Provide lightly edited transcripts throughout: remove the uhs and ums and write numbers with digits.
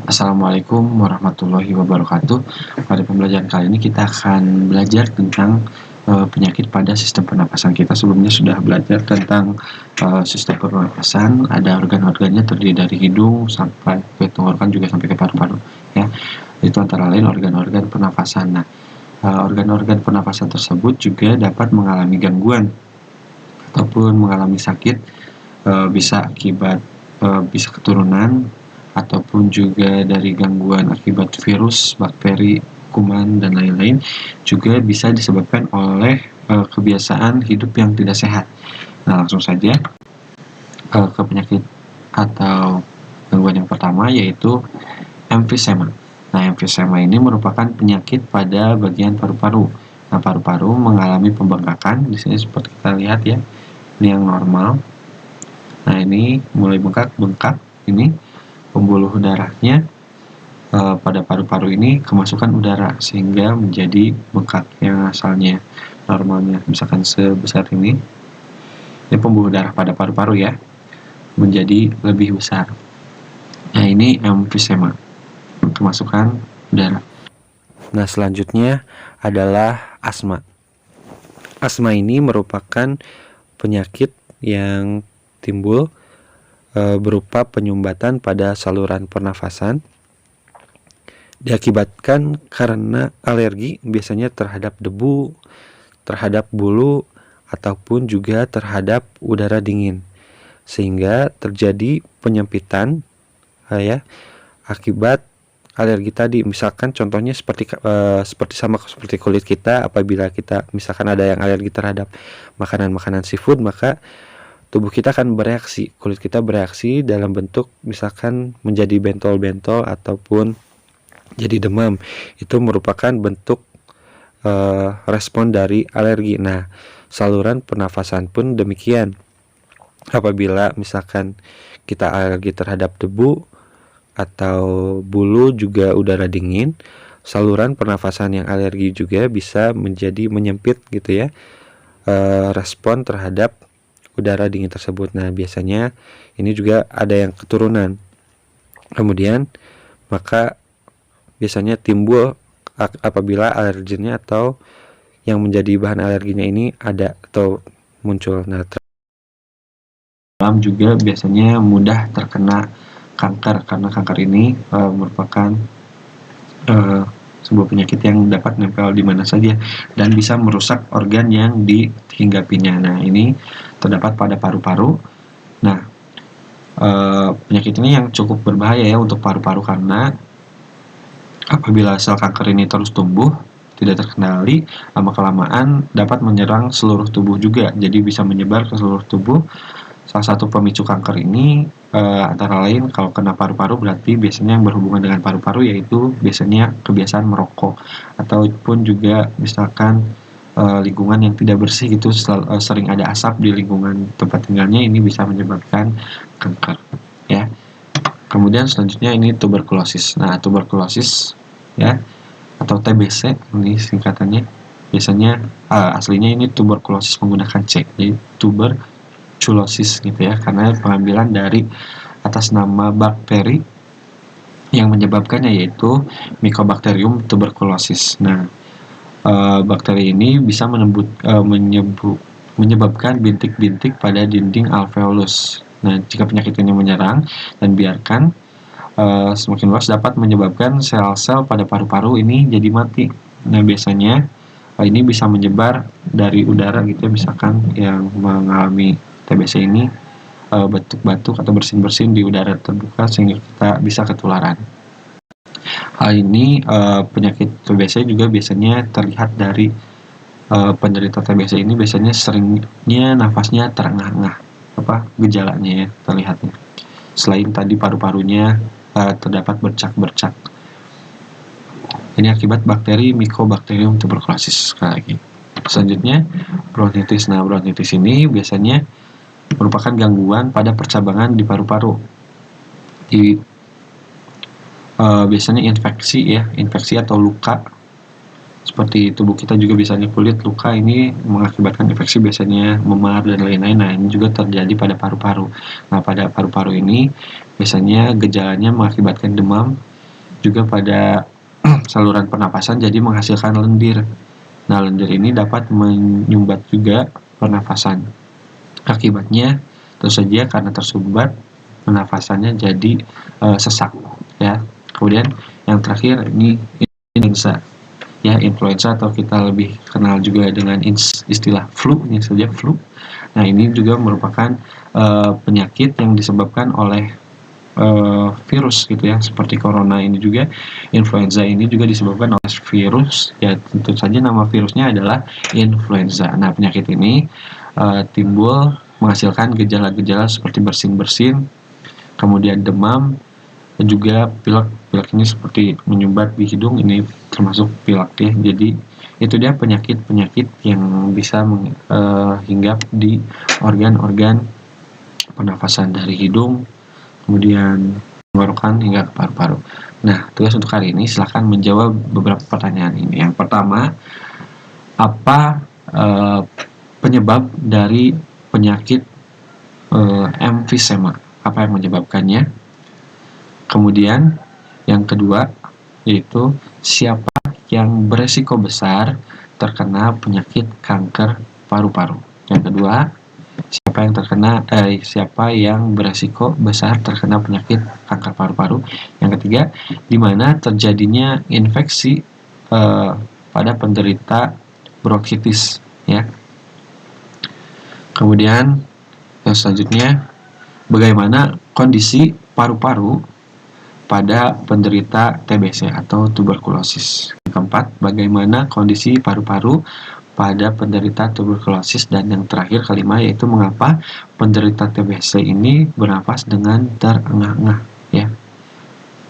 Assalamualaikum warahmatullahi wabarakatuh. Pada pembelajaran kali ini kita akan belajar tentang penyakit pada sistem pernapasan. Kita sebelumnya sudah belajar tentang sistem pernapasan. Ada organ-organnya terdiri dari hidung sampai ke tenggorokan juga sampai ke paru-paru. Ya, itu antara lain organ-organ pernapasan. Nah, organ-organ pernapasan tersebut juga dapat mengalami gangguan ataupun mengalami sakit, bisa akibat bisa keturunan ataupun juga dari gangguan akibat virus, bakteri, kuman, dan lain-lain, juga bisa disebabkan oleh kebiasaan hidup yang tidak sehat. Nah, langsung saja ke penyakit atau gangguan yang pertama, yaitu emfisema. Nah, emfisema ini merupakan penyakit pada bagian paru-paru. Nah, paru-paru mengalami pembengkakan. Di sini seperti kita lihat ya, ini yang normal. Nah, ini mulai bengkak. Ini pembuluh darahnya pada paru-paru ini kemasukan udara sehingga menjadi bengkak. Yang asalnya normalnya misalkan sebesar ini pembuluh darah pada paru-paru ya, menjadi lebih besar. Nah, ini emfisema, kemasukan udara. Nah, selanjutnya adalah asma. Asma ini merupakan penyakit yang timbul berupa penyumbatan pada saluran pernafasan, diakibatkan karena alergi, biasanya terhadap debu, terhadap bulu, ataupun juga terhadap udara dingin, sehingga terjadi penyempitan akibat alergi tadi. Misalkan contohnya seperti kulit kita. Apabila kita misalkan ada yang alergi terhadap makanan seafood, maka tubuh kita akan bereaksi, kulit kita bereaksi dalam bentuk misalkan menjadi bentol-bentol ataupun jadi demam. Itu merupakan bentuk respon dari alergi. Nah, saluran pernafasan pun demikian. Apabila misalkan kita alergi terhadap debu atau bulu, juga udara dingin, saluran pernafasan yang alergi juga bisa menjadi menyempit gitu ya, respon terhadap udara dingin tersebut. Nah, biasanya ini juga ada yang keturunan. Kemudian maka biasanya timbul apabila alergennya atau yang menjadi bahan alerginya ini ada atau muncul. Nah, dalam juga biasanya mudah terkena kanker, karena kanker ini merupakan sebuah penyakit yang dapat nempel di mana saja dan bisa merusak organ yang dihinggapinya. Nah, ini terdapat pada paru-paru. Nah, penyakit ini yang cukup berbahaya ya untuk paru-paru, karena apabila sel kanker ini terus tumbuh tidak terkendali, lama-kelamaan dapat menyerang seluruh tubuh juga, jadi bisa menyebar ke seluruh tubuh. Salah satu pemicu kanker ini antara lain kalau kena paru-paru berarti biasanya yang berhubungan dengan paru-paru, yaitu biasanya kebiasaan merokok ataupun juga misalkan lingkungan yang tidak bersih gitu, sering ada asap di lingkungan tempat tinggalnya, ini bisa menyebabkan kanker ya. Kemudian selanjutnya ini tuberkulosis. Nah, tuberkulosis ya atau TBC ini singkatannya, biasanya aslinya ini tuberkulosis menggunakan C, jadi tuberculosis gitu ya, karena pengambilan dari atas nama bakteri yang menyebabkannya, yaitu Mycobacterium tuberculosis. Nah, bakteri ini bisa menyebabkan bintik-bintik pada dinding alveolus. Nah, jika penyakit ini menyerang dan biarkan semakin luas, dapat menyebabkan sel-sel pada paru-paru ini jadi mati. Nah, biasanya ini bisa menyebar dari udara gitu ya, misalkan yang mengalami TBC ini batuk-batuk atau bersin-bersin di udara terbuka sehingga kita bisa ketularan. Hal ini penyakit TBC juga biasanya terlihat dari penderita TBC ini biasanya seringnya nafasnya terengah-engah, gejalanya ya terlihatnya. Selain tadi paru-parunya terdapat bercak-bercak. Ini akibat bakteri Mycobacterium tuberculosis. Sekali lagi. Selanjutnya bronkitis. Nah, bronkitis ini biasanya merupakan gangguan pada percabangan di paru-paru. Biasanya infeksi atau luka. Seperti tubuh kita juga biasanya kulit, luka ini mengakibatkan infeksi, biasanya memar dan lain-lain. Nah, ini juga terjadi pada paru-paru. Nah, pada paru-paru ini biasanya gejalanya mengakibatkan demam, juga pada saluran pernapasan, jadi menghasilkan lendir. Nah, lendir ini dapat menyumbat juga pernafasan. Akibatnya, tentu saja karena tersumbat, pernafasannya jadi sesak, ya. Kemudian yang terakhir ini influenza, ya, influenza atau kita lebih kenal juga dengan istilah flu, ini saja flu. Nah, ini juga merupakan penyakit yang disebabkan oleh virus gitu ya, seperti corona ini juga, influenza ini juga disebabkan oleh virus, ya tentu saja nama virusnya adalah influenza. Nah, penyakit ini timbul menghasilkan gejala-gejala seperti bersin-bersin, kemudian demam, dan juga pilek. Pilek ini seperti menyumbat di hidung, ini termasuk pilek ya. Jadi itu dia penyakit-penyakit yang bisa hinggap di organ-organ pernafasan dari hidung, kemudian tenggorokan hingga ke paru-paru. Nah, tugas untuk hari ini silahkan menjawab beberapa pertanyaan ini. Yang pertama, apa penyebab dari penyakit emfisema? Apa yang menyebabkannya? Kemudian yang kedua, yaitu siapa yang beresiko besar terkena penyakit kanker paru-paru? Yang kedua, siapa yang beresiko besar terkena penyakit kanker paru-paru? Yang ketiga, di mana terjadinya infeksi pada penderita bronkitis, ya. Kemudian yang selanjutnya, bagaimana kondisi paru-paru pada penderita TBC atau tuberkulosis? Yang keempat, bagaimana kondisi paru-paru pada penderita tuberkulosis? Dan yang terakhir, kelima, yaitu mengapa penderita TBC ini bernafas dengan terengah-engah, ya.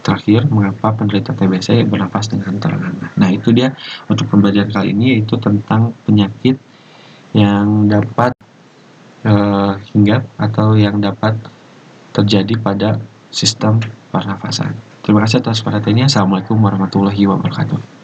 Terakhir, mengapa penderita TBC bernafas dengan terengah-engah. Nah, itu dia untuk pembelajaran kali ini, yaitu tentang penyakit yang dapat hinggap atau yang dapat terjadi pada sistem pernafasan. Terima kasih atas perhatiannya. Assalamualaikum warahmatullahi wabarakatuh.